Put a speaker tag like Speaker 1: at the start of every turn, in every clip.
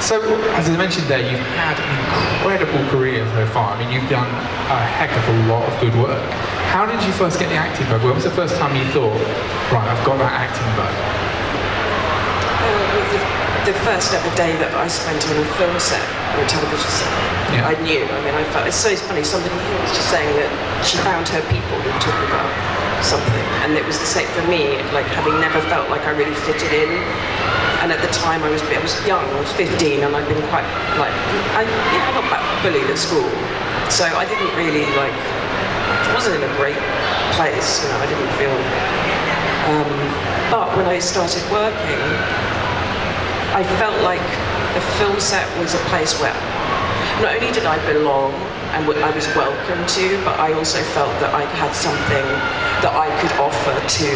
Speaker 1: So, as I mentioned there, you've had an incredible career so far. I mean, you've done a heck of a lot of good work. How did you first get the acting bug? When was the first time you thought, right, I've got that acting bug?
Speaker 2: The first ever day that I spent on a film set or a television set, I knew. I mean, I felt it's funny. Somebody here was just saying that she found her people who were talking about something, and it was the same for me. Like having never felt like I really fitted in, and at the time I was young. I was 15, and I'd been quite I got bullied at school, so I didn't really I wasn't in a great place. You know, I didn't feel. But when I started working, I felt like the film set was a place where not only did I belong and I was welcome to, but I also felt that I had something that I could offer to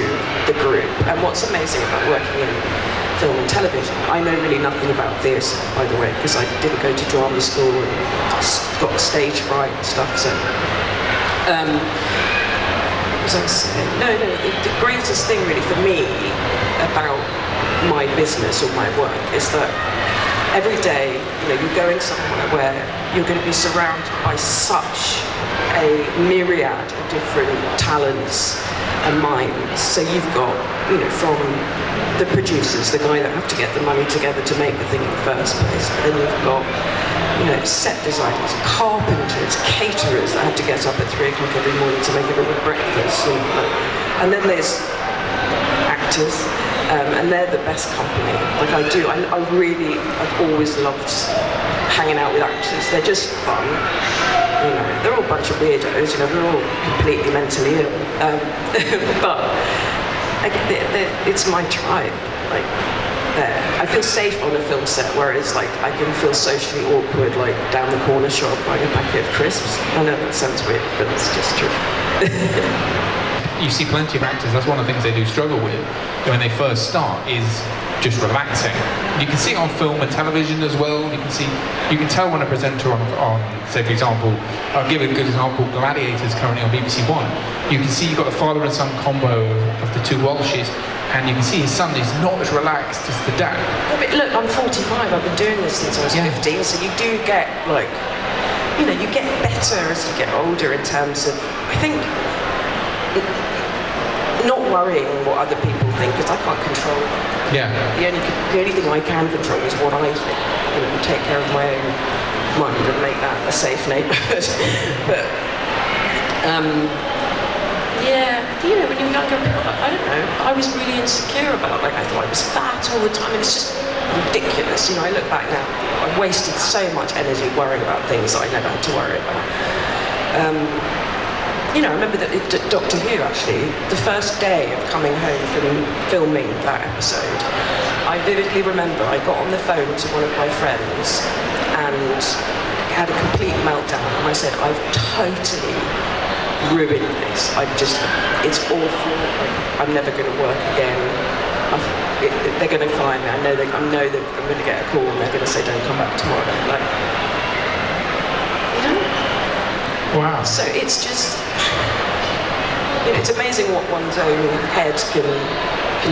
Speaker 2: the group. And what's amazing about working in film and television, I know really nothing about theatre, by the way, because I didn't go to drama school and got stage fright and stuff, so... as I was saying, the greatest thing really for me about my business or my work is that every day, you're going somewhere where you're going to be surrounded by such a myriad of different talents and minds. So you've got, from the producers, the guy that have to get the money together to make the thing in the first place, but then you've got, set designers, carpenters, caterers that have to get up at 3 o'clock every morning to make everyone breakfast, and then there's actors. And they're the best company. I've always loved hanging out with actors. They're just fun. They're all a bunch of weirdos. We're all completely mentally ill. But it's my tribe. I feel safe on a film set, whereas I can feel socially awkward, down the corner shop buying a packet of crisps. I know that sounds weird, but it's just true.
Speaker 1: You see plenty of actors, that's one of the things they do struggle with when they first start, is just relaxing. You can see it on film and television as well. You can tell when a presenter on say for example, I'll give a good example, Gladiators currently on BBC One. You can see you've got the father and son combo of the two Walshes, and you can see his son is not as relaxed as the dad.
Speaker 2: Yeah, but look, I'm 45, I've been doing this since I was 15, so you do get you get better as you get older in terms of, I think, not worrying what other people think, because I can't control that.
Speaker 1: Yeah.
Speaker 2: The only thing I can control is what I think. Take care of my own mind and make that a safe neighbourhood. But when you're younger, I don't know. I was really insecure about I thought I was fat all the time, and it's just ridiculous. I look back now, I wasted so much energy worrying about things that I never had to worry about. I remember that Doctor Who, actually, the first day of coming home from filming that episode, I vividly remember I got on the phone to one of my friends and had a complete meltdown, and I said, I've totally ruined this. It's awful. I'm never going to work again. They're going to fire me. I know that I'm going to get a call and they're going to say, don't come back tomorrow.
Speaker 1: Wow.
Speaker 2: So it's just, it's amazing what one's own head can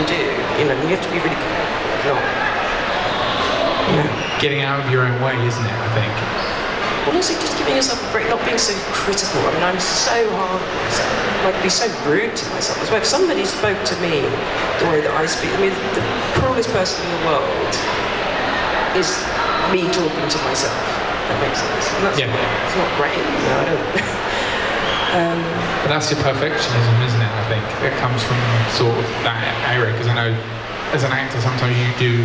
Speaker 2: do. You have to be really careful.
Speaker 1: Getting out of your own way, isn't it, I think?
Speaker 2: Well, also just giving yourself a break, not being so critical. I mean, I'm so hard, I'd be so rude to myself as well. If somebody spoke to me the way that I speak, I mean, the cruelest person in the world is me talking to myself. That makes sense. And that's it's not great. I don't.
Speaker 1: But that's your perfectionism, isn't it? I think it comes from sort of that area, because I know as an actor sometimes you do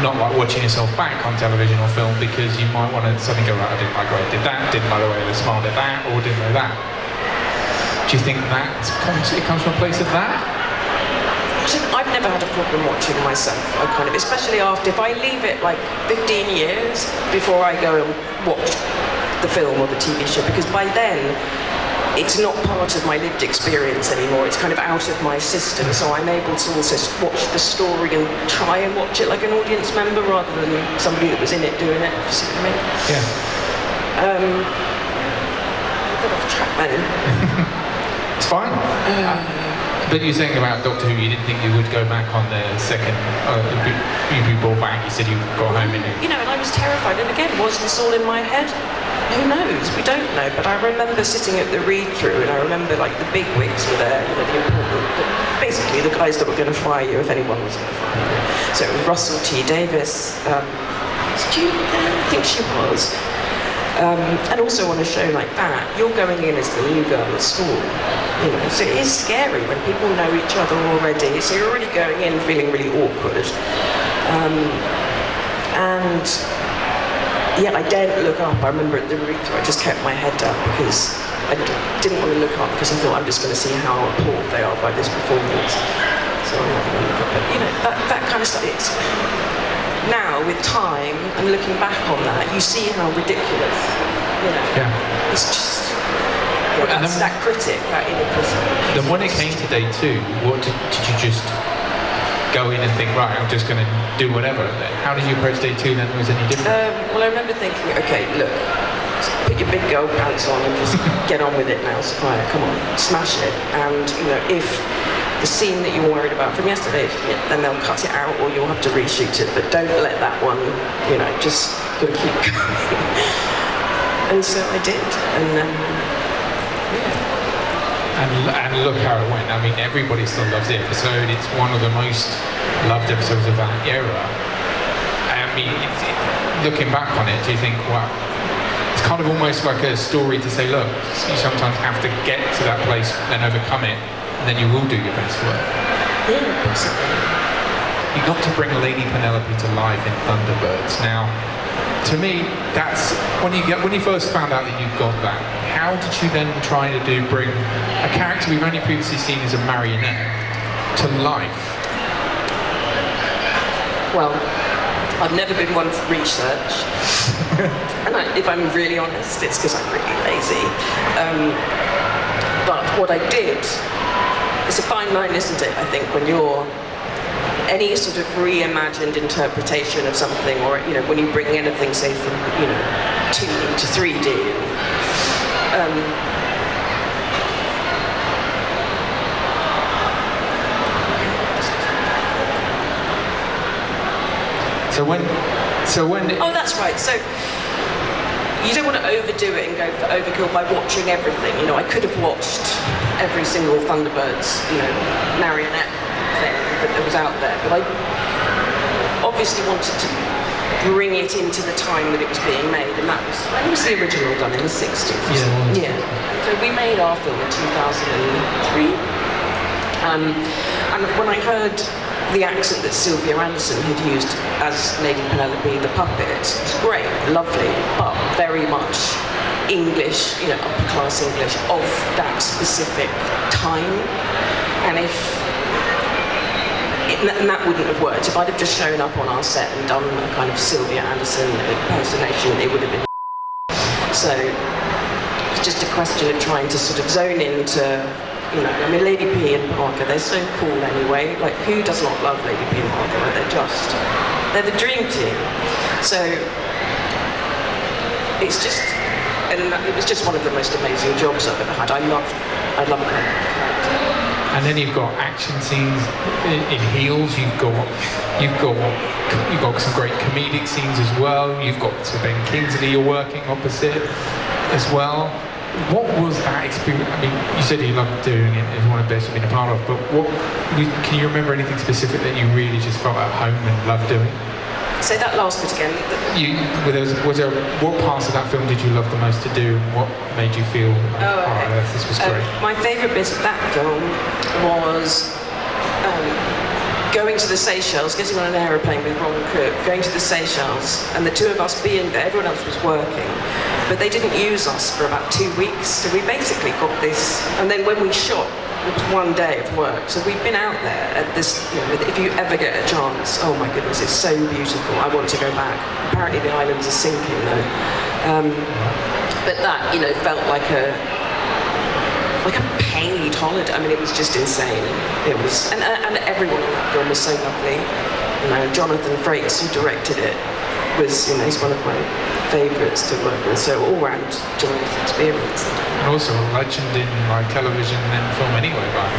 Speaker 1: not like watching yourself back on television or film, because you might want to suddenly go, right, I didn't like the way I did that, didn't like the way I smiled at that, or didn't know that. Do you think it comes from a place of that?
Speaker 2: I've never had a problem watching myself, especially after, if I leave it 15 years before I go and watch the film or the TV show, because by then it's not part of my lived experience anymore, it's kind of out of my system, so I'm able to also watch the story and try and watch it like an audience member rather than somebody that was in it doing it, if you see what I mean?
Speaker 1: Yeah.
Speaker 2: I got off track then.
Speaker 1: It's fine. But you're saying about Doctor Who, you didn't think you would go back on the second, you'd be brought back, you said you got home in it.
Speaker 2: You know, and I was terrified, and again, was this all in my head? Who knows? We don't know, but I remember sitting at the read-through, and I remember, like, the big wigs were there, you know, the important, basically the guys that were going to fire you if anyone was going to fire you. So it was Russell T Davis, was Julie there? I think she was. And also on a show like that, you're going in as the new girl at school, you know, so it is scary when people know each other already, so you're already going in feeling really awkward. And yet I daren't look up. I remember at the read-through, I just kept my head down because I didn't want to look up because I thought I'm just going to see how appalled they are by this performance. So I'm not going to look up. But, you know, that kind of stuff. It's, now, with time and looking back on that, you see how ridiculous, you know.
Speaker 1: Yeah.
Speaker 2: It's just, yeah, that's that critic, that inner critic.
Speaker 1: Then when it came to day 2, what did you just go in and think, right, I'm just going to do whatever? How did you approach day 2 then? Was it any different?
Speaker 2: Well, I remember thinking, okay, look, put your big girl pants on and just get on with it now, Sophia, come on, smash it. And, you know, if the scene that you're worried about from yesterday, then they'll cut it out or you'll have to reshoot it, but don't let that one, you know, just gotta keep going. And so I did, and yeah.
Speaker 1: And look how it went. I mean, everybody still loves the episode. It's one of the most loved episodes of that era. I mean, looking back on it, do you think, wow, it's kind of almost like a story to say, look, you sometimes have to get to that place and overcome it, and then you will do your best work.
Speaker 2: Yeah, possibly.
Speaker 1: You got to bring Lady Penelope to life in Thunderbirds. Now, to me, that's when you first found out that you got that. How did you then try to bring a character we've only previously seen as a marionette to life?
Speaker 2: Well, I've never been one for research, and if I'm really honest, it's because I'm really lazy. But what I did, it's a fine line, isn't it? I think when you're any sort of reimagined interpretation of something, or you know, when you bring anything, say from 2D to 3D.
Speaker 1: So when
Speaker 2: Oh, that's right. So you don't want to overdo it and go for overkill by watching everything. You know, I could have watched every single Thunderbirds, marionette thing that was out there, but I obviously wanted to bring it into the time that it was being made, and that was, when was the original done, in the 60s? Yeah. So we made our film in 2003, and when I heard the accent that Sylvia Anderson had used as Lady Penelope the puppet, it was great, lovely, but very much English, upper class English of that specific time, and and that wouldn't have worked. If I'd have just shown up on our set and done a kind of Sylvia Anderson impersonation, it would have been so. It's just a question of trying to sort of zone into, I mean, Lady P and Parker, they're so cool anyway. Like, who does not love Lady P and Parker? Like, they're the dream team. So it's just, and it was just one of the most amazing jobs I've ever had. I love it.
Speaker 1: And then you've got action scenes in heels. You've got some great comedic scenes as well. You've got Ben Kingsley you're working opposite as well. What was that experience? I mean, you said you loved doing it. It's one of the best you've been a part of. But can you remember anything specific that you really just felt at home and loved doing?
Speaker 2: Say that last bit again.
Speaker 1: What parts of that film did you love the most to do? What made you feel this was great?
Speaker 2: My favourite bit of that film was going to the Seychelles, getting on an aeroplane with Ron Cook, going to the Seychelles, and the two of us being there. Everyone else was working, but they didn't use us for about 2 weeks. So we basically got this, and then when we shot, it was 1 day of work. So we've been out there at this, if you ever get a chance, oh my goodness, it's so beautiful. I want to go back. Apparently the islands are sinking though. But that, felt like a paid holiday. I mean, it was just insane. It was, and everyone in that film was so lovely. Jonathan Frakes, who directed it, was, he's one of my favourites to work with. So all round joint experience.
Speaker 1: And also a legend in like television and film anyway, right?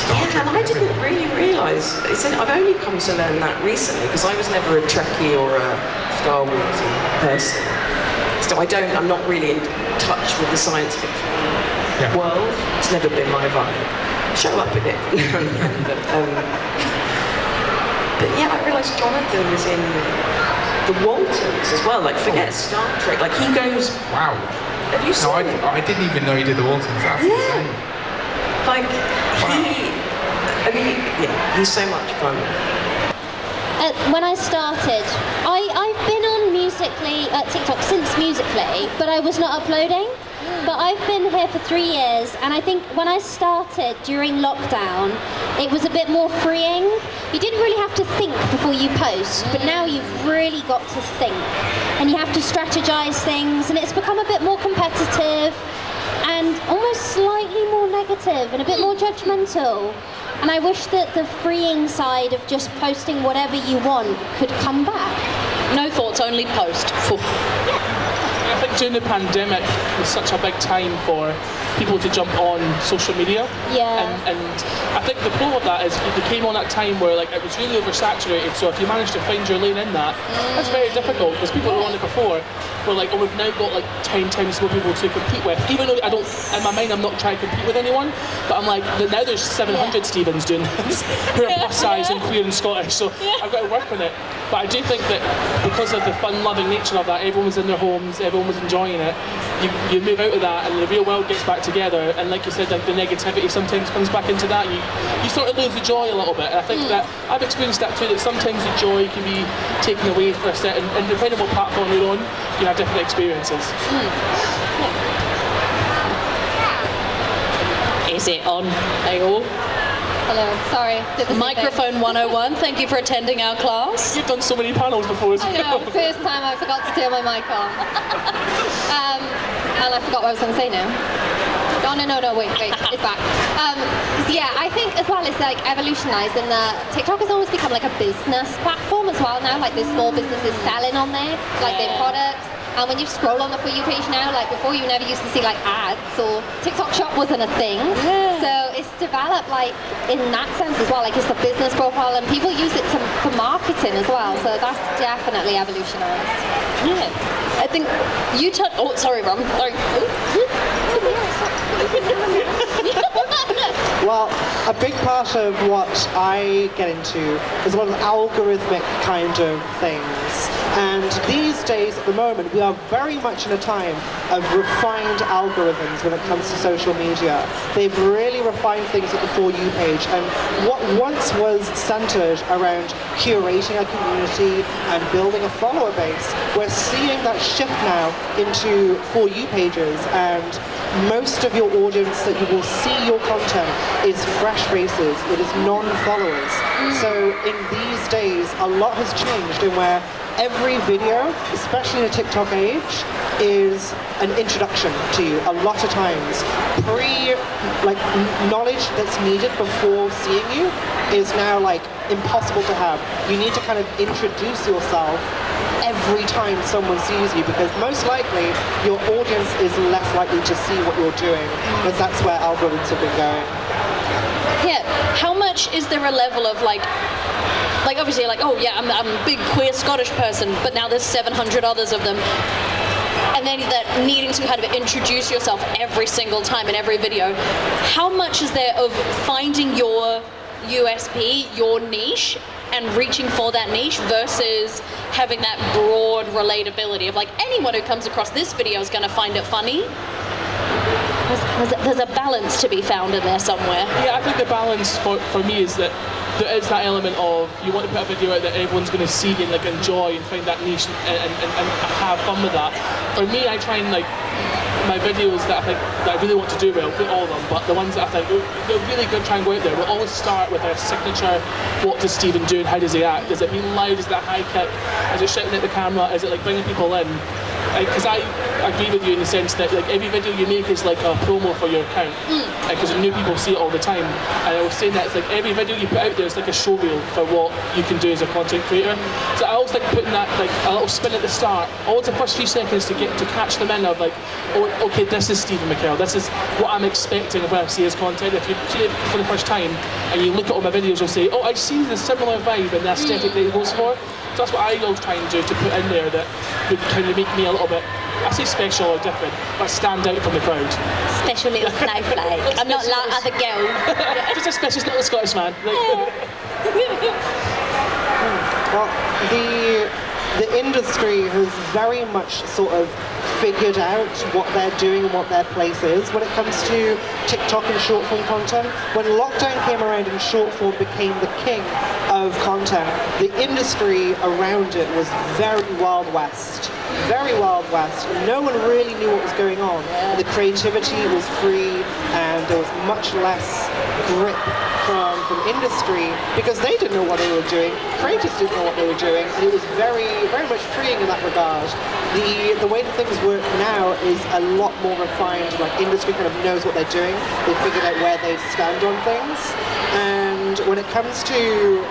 Speaker 2: Yeah, and I didn't really realise. I've only come to learn that recently because I was never a Trekkie or a Star Wars person. So I'm not really in touch with the science fiction world. It's never been my vibe. Show up in it. But yeah, I realised Jonathan was in the Waltons as well. Like, forget Star Trek. Like, he goes.
Speaker 1: Wow.
Speaker 2: Have you seen it?
Speaker 1: I didn't even know he did the Waltons. That's insane.
Speaker 2: Like, he's so much fun.
Speaker 3: When I started, I've been on TikTok since Musical.ly, but I was not uploading. But I've been here for 3 years, and I think when I started during lockdown, it was a bit more freeing. You didn't really have to think before you post, but now you've really got to think, and you have to strategize things, and it's become a bit more competitive, and almost slightly more negative, and a bit more judgmental. And I wish that the freeing side of just posting whatever you want could come back.
Speaker 4: No thoughts, only post. I think during the pandemic was such a big time for people to jump on social media.
Speaker 3: Yeah.
Speaker 4: And I think the pro of that is they came on at a time where like it was really oversaturated, so if you managed to find your lane in that's very difficult because people who were on it before were like, oh, we've now got like 10 times more people to compete with. Even though I don't, in my mind, I'm not trying to compete with anyone, but I'm like, now there's 700 Stephens doing this who are plus size and queer and Scottish, so I've got to work on it. But I do think that because of the fun-loving nature of that, everyone was in their homes, everyone was enjoying it, you move out of that and the real world gets back together, and like you said, like the negativity sometimes comes back into that, you sort of lose the joy a little bit, and I think that I've experienced that too, that sometimes the joy can be taken away for a certain, and depending on what platform you're on, you have different experiences. Is it on? Hey-oh.
Speaker 3: Hello, sorry.
Speaker 4: Microphone 101, thank you for attending our class.
Speaker 1: You've done so many panels before as well.
Speaker 3: I know, first time I forgot to turn my mic on. And I forgot what I was going to say now. No, wait, it's back. Yeah, I think as well it's like evolutionised in that TikTok has always become like a business platform as well now, like there's small businesses selling on there, like their products. And when you scroll on the For You page now, like before you never used to see like ads or TikTok Shop wasn't a thing. Yeah. So it's developed like in that sense as well, like it's a business profile and people use it for marketing as well. So that's definitely evolutionized.
Speaker 4: Yeah. I think you oh, sorry, Ron. Sorry.
Speaker 5: Well, a big part of what I get into is a lot of algorithmic kind of things. And these days, at the moment, we are very much in a time of refined algorithms when it comes to social media. They've really refined things at the For You page. And what once was centered around curating a community and building a follower base, we're seeing that shift now into For You pages. And most of your audience that you will see your content is fresh faces, it is non-followers. So in these days, a lot has changed in where every video, especially in a TikTok age, is an introduction to you a lot of times. Knowledge that's needed before seeing you is now like impossible to have. You need to kind of introduce yourself every time someone sees you, because most likely your audience is less likely to see what you're doing, because that's where algorithms have been going.
Speaker 4: Yeah, how much is there a level of like obviously like, oh yeah, I'm a big queer Scottish person, but now there's 700 others of them. And then that needing to kind of introduce yourself every single time in every video. How much is there of finding your USP, your niche, and reaching for that niche versus having that broad relatability of like anyone who comes across this video is going to find it funny? There's a balance to be found in there somewhere.
Speaker 6: Yeah, I think the balance for me is that there is that element of you want to put a video out that everyone's going to see and like enjoy and find that niche and have fun with that. For me, I try and like my videos that I think that I really want to do well, put all of them, but the ones that I think they're really good, try and go out there. We'll always start with our signature. What does Stephen do and how does he act? Is it being loud? Is that high kick? Is it shouting at the camera? Is it like bringing people in? Because I agree with you in the sense that like every video you make is like a promo for your account, because new people see it all the time. And I was saying that it's like every video you put out there is like a show reel for what you can do as a content creator. So I always like putting that like a little spin at the start, always the first few seconds to catch them in of like, oh, okay, this is Stephen McKell. This is what I'm expecting when I see his content. If you see it for the first time and you look at all my videos, you'll say, oh, I see the similar vibe and the aesthetic that he goes for. So that's what I always try and do, to put in there that would kind of make me a little bit, I say special or different, but stand out from the crowd.
Speaker 3: Special little snowflake. I'm not like other girls.
Speaker 6: Just a special little Scottish man.
Speaker 5: Well, the industry has very much sort of figured out what they're doing and what their place is when it comes to TikTok and short form content. When lockdown came around and short form became the king of content, the industry around it was very Wild West. Very Wild West. No one really knew what was going on. The creativity was free and there was much less grip from industry because they didn't know what they were doing. Creators didn't know what they were doing, and it was very, very much freeing in that regard. The way that things work now is a lot more refined. Like industry kind of knows what they're doing. They figured out where they stand on things, and when it comes to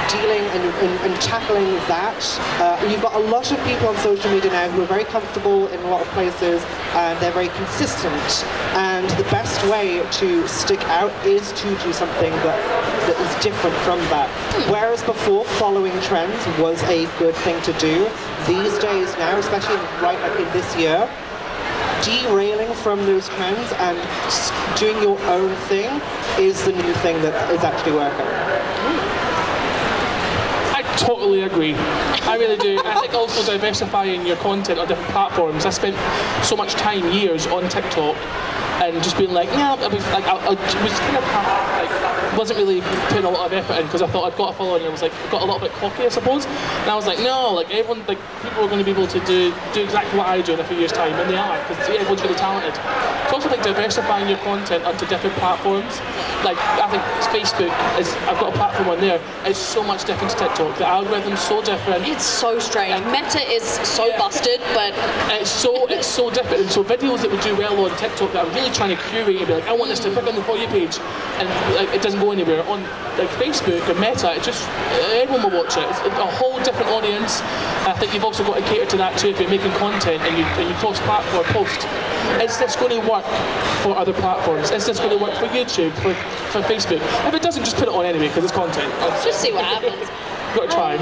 Speaker 5: dealing and tackling that, you've got a lot of people on social media now who are very comfortable in a lot of places and they're very consistent, and the best way to stick out is to do something that is different from that. Whereas before, following trends was a good thing to do, these days now, especially right like in this year, derailing from those trends and doing your own thing is the new thing that is actually working.
Speaker 6: Totally agree. I really do. I think also diversifying your content on different platforms. I spent so much time, years, on TikTok and just being like, yeah, I was kind of like, wasn't really putting a lot of effort in because I thought I'd got a following and I was like, got a little bit cocky, I suppose. And I was like, no, like everyone, like people are going to be able to do exactly what I do in a few years' time, and they are, because everyone's really talented. It's also like diversifying your content onto different platforms. Like I think Facebook is, I've got a platform on there. It's so much different to TikTok. The algorithm's so different.
Speaker 7: It's so strange. Meta is so busted, but
Speaker 6: it's so different. And so videos that would do well on TikTok that I'm really trying to curate and be like, I want this to pick on the For You page, and like it doesn't go anywhere. On like Facebook and Meta, it just everyone will watch it. It's a whole different audience. And I think you've also got to cater to that too if you're making content and you cross-platform post. Is this going to work for other platforms? Is this going to work for YouTube, for Facebook? If it doesn't, just put it on anyway because it's content.
Speaker 7: just see what happens.
Speaker 6: Got to try.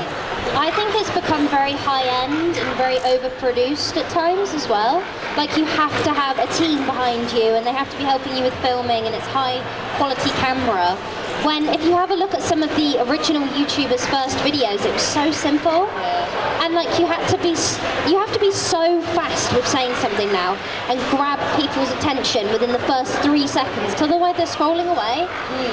Speaker 3: I think it's become very high-end and very overproduced at times as well. Like you have to have a team behind you and they have to be helping you with filming and it's high-quality camera. When if you have a look at some of the original YouTubers' first videos, it was so simple. And like you have to be so fast with saying something now and grab people's attention within the first 3 seconds, because otherwise they're scrolling away.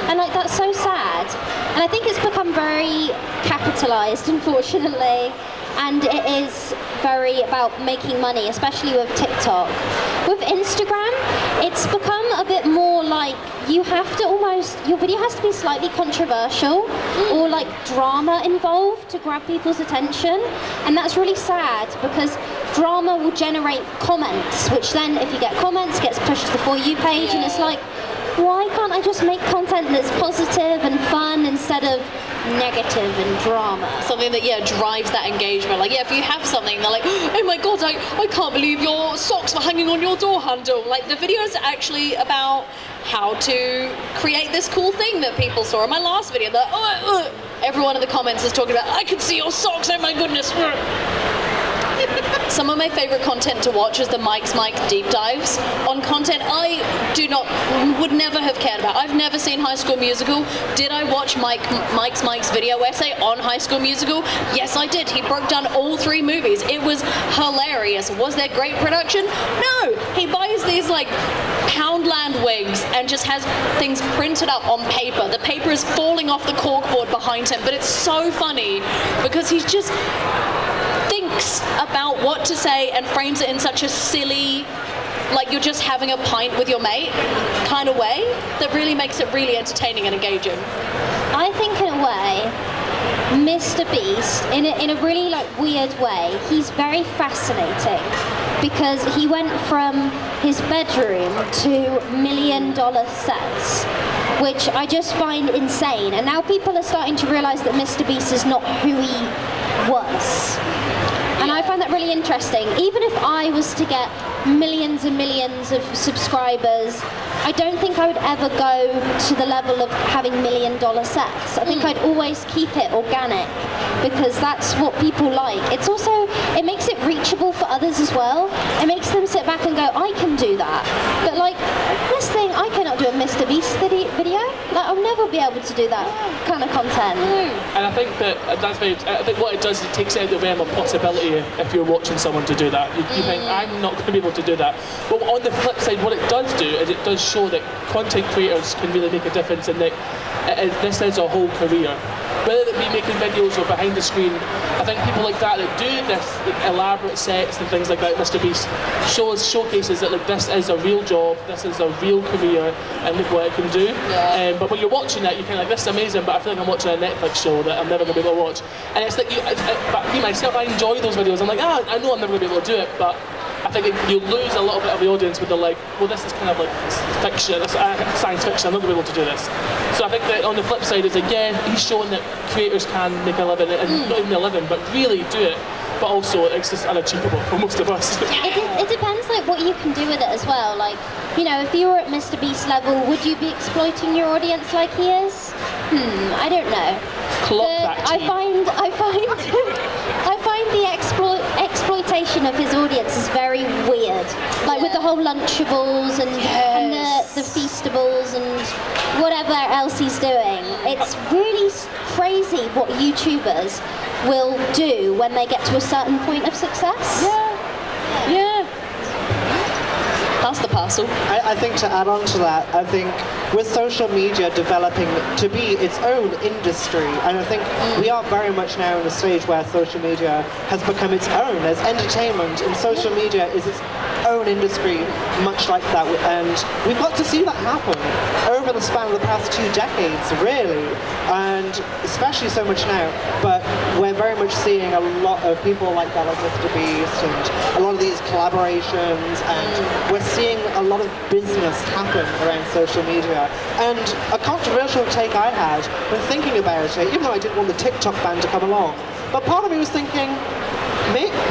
Speaker 3: And like that's so sad. And I think it's become very capitalized, unfortunately. And it is very about making money, especially with TikTok. With Instagram, it's become a bit more like you have to your video has to be slightly controversial or like drama involved to grab people's attention. And that's really sad because drama will generate comments, which then if you get comments, gets pushed to the For You page, and it's like, why can't I just make content that's positive and fun instead of negative and drama?
Speaker 7: Something that drives that engagement. Like if you have something, they're like, oh my god, I can't believe your socks were hanging on your door handle. Like the video is actually about how to create this cool thing that people saw in my last video. That everyone in the comments is talking about, I can see your socks, oh my goodness. Some of my favorite content to watch is the Mike's deep dives on content I would never have cared about. I've never seen High School Musical. Did I watch Mike's video essay on High School Musical? Yes, I did. He broke down all 3 movies. It was hilarious. Was there great production? No. He buys these like Poundland wigs and just has things printed up on paper. The paper is falling off the corkboard behind him, but it's so funny because he's just thinks about what to say and frames it in such a silly, like you're just having a pint with your mate kind of way that really makes it really entertaining and engaging.
Speaker 3: I think in a way, Mr. Beast, in a really like weird way, he's very fascinating because he went from his bedroom to $1 million sets, which I just find insane. And now people are starting to realise that Mr. Beast is not who he was. And I find that really interesting. Even if I was to get millions and millions of subscribers, I don't think I would ever go to the level of having $1 million sets. I think I'd always keep it organic because that's what people like. It's also, it makes it reachable for others as well. It makes them sit back and go, I can do that. But like, this thing, I cannot do a Mr. Beast video. Like, I'll never be able to do that kind of content.
Speaker 6: And I think that's very, I think what it does is it takes out the realm of possibility if you're watching someone to do that. You think, I'm not going to be able to do that. But on the flip side, what it does do is it does show that content creators can really make a difference and that this is a whole career. Whether it be making videos or behind the screen, I think people like that do this elaborate sets and things like that, Mr. Beast showcases that like this is a real job, this is a real career, and look what it can do.
Speaker 7: Yeah.
Speaker 6: But when you're watching it, you're kind of like, this is amazing, but I feel like I'm watching a Netflix show that I'm never going to be able to watch. And it's like, but me myself, I enjoy those videos. I'm like, I know I'm never going to be able to do it, but I think you lose a little bit of the audience with the like, well, this is kind of like fiction, it's science fiction, I'm not going to be able to do this. So I think that on the flip side is, again, he's showing that creators can make a living, and not even a living, but really do it. But also, it's just unachievable for most of us.
Speaker 3: It depends like what you can do with it as well. Like, you know, if you were at Mr. Beast level, would you be exploiting your audience like he is? I don't know.
Speaker 6: Clock that
Speaker 3: I find the exploitation of his audience is very weird. Like with the whole Lunchables and the Feastables and whatever else he's doing. It's really crazy what YouTubers will do when they get to a certain point of success.
Speaker 7: Yeah. That's the parcel.
Speaker 5: I think to add on to that, I think with social media developing to be its own industry, and I think we are very much now in a stage where social media has become its own as entertainment, and social media is its own industry, much like that. And we've got to see that happen over the span of the past 2 decades, really, and especially so much now. But we're very much seeing a lot of people like that, like Mr. Beast, and a lot of these collaborations, and we're seeing a lot of business happen around social media. And a controversial take I had when thinking about it, even though I didn't want the TikTok ban to come along, but part of me was thinking,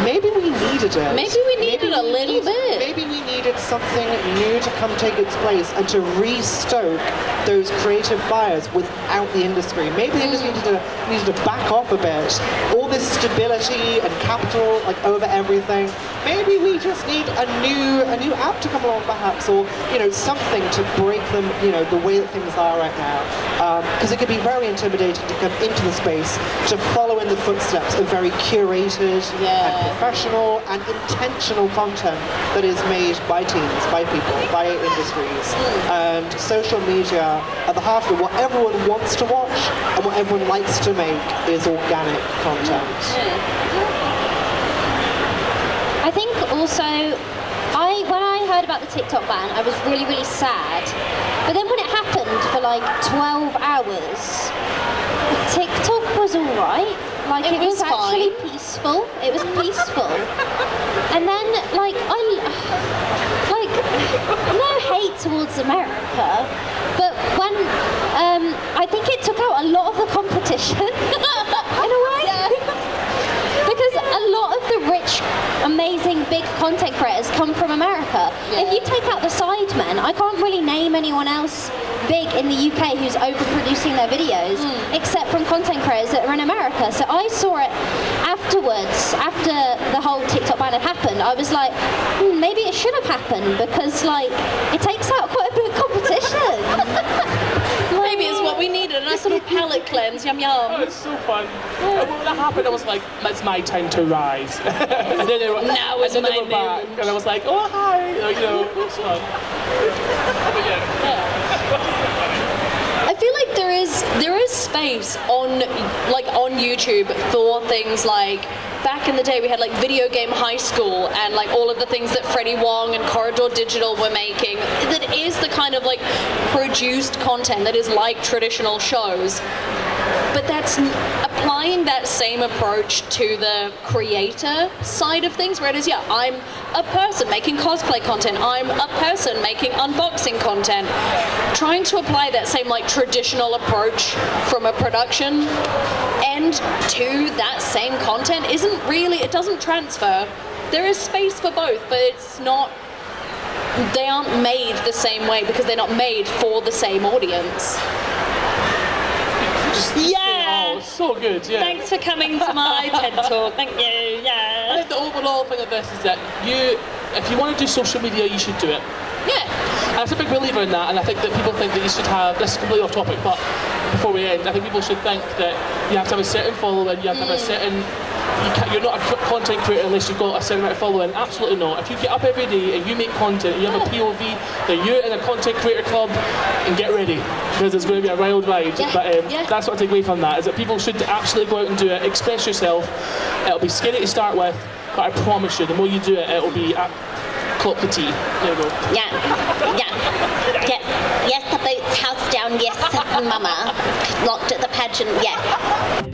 Speaker 5: maybe we needed it.
Speaker 7: Maybe we needed a little bit.
Speaker 5: Maybe we needed something new to come take its place and to re-stoke those creative fires without the industry. Maybe the industry needed to back off a bit. All this stability and capital like over everything. Maybe we just need a new app to come along, perhaps, or something to break them, the way that things are right now. Because it can be very intimidating to come into the space to follow in the footsteps of very curated and professional and intentional content that is made by teams, by people, by industries. And social media, at the heart of it, what everyone wants to watch and what everyone likes to make is organic content.
Speaker 3: I think also, when I heard about the TikTok ban, I was really, really sad. But then when it happened for like 12 hours, TikTok was alright. Like it was actually peaceful. It was peaceful. And then no hate towards America, but when I think it took out a lot of the competition in a way. Because a lot of the rich, amazing, big content creators come from America. If you take out the sidemen, I can't really name anyone else big in the UK who's overproducing their videos, except from content creators that are in America. So I saw it afterwards, after the whole TikTok ban had happened. I was like, maybe it should have happened, because it takes out quite a bit of competition.
Speaker 7: Maybe it's what we needed, a nice little palate cleanse, yum yum.
Speaker 6: Oh, it's so fun. And when that happened, I was like, it's my time to rise. And then they were,
Speaker 7: Now is
Speaker 6: and then
Speaker 7: my
Speaker 6: they were back,
Speaker 7: moment.
Speaker 6: and I was like, oh hi, it's fun. But
Speaker 7: I feel like there is space on YouTube for things like back in the day we had like Video Game High School and like all of the things that Freddie Wong and Corridor Digital were making, that is the kind of like produced content that is like traditional shows. But that's applying that same approach to the creator side of things, where it is, yeah, I'm a person making cosplay content, I'm a person making unboxing content. Trying to apply that same like traditional approach from a production end to that same content isn't really, it doesn't transfer. There is space for both, but it's not, they aren't made the same way because they're not made for the same audience.
Speaker 6: Oh, so good, yeah.
Speaker 7: Thanks for coming to my TED Talk. Thank you,
Speaker 6: I
Speaker 7: yeah.
Speaker 6: think the overall thing of this is that if you want to do social media, you should do it.
Speaker 7: Yeah.
Speaker 6: And I'm a big believer in that, and I think that people think that you should have, this is completely off topic, but before we end, I think people should think that you have to have a certain following, you have to have a certain, you're not a content creator unless you've got a certain amount of following. Absolutely not. If you get up every day and you make content and you have a POV, then you're in a content creator club and get ready, because it's going to be a wild ride.
Speaker 7: Yeah.
Speaker 6: But that's what I take away from that, is that people should absolutely go out and do it, express yourself. It'll be scary to start with, but I promise you, the more you do it, it'll be clock the tea. There you go.
Speaker 3: Yeah. Yes, the boots, house down, yes, mama. Locked at the pageant, yes.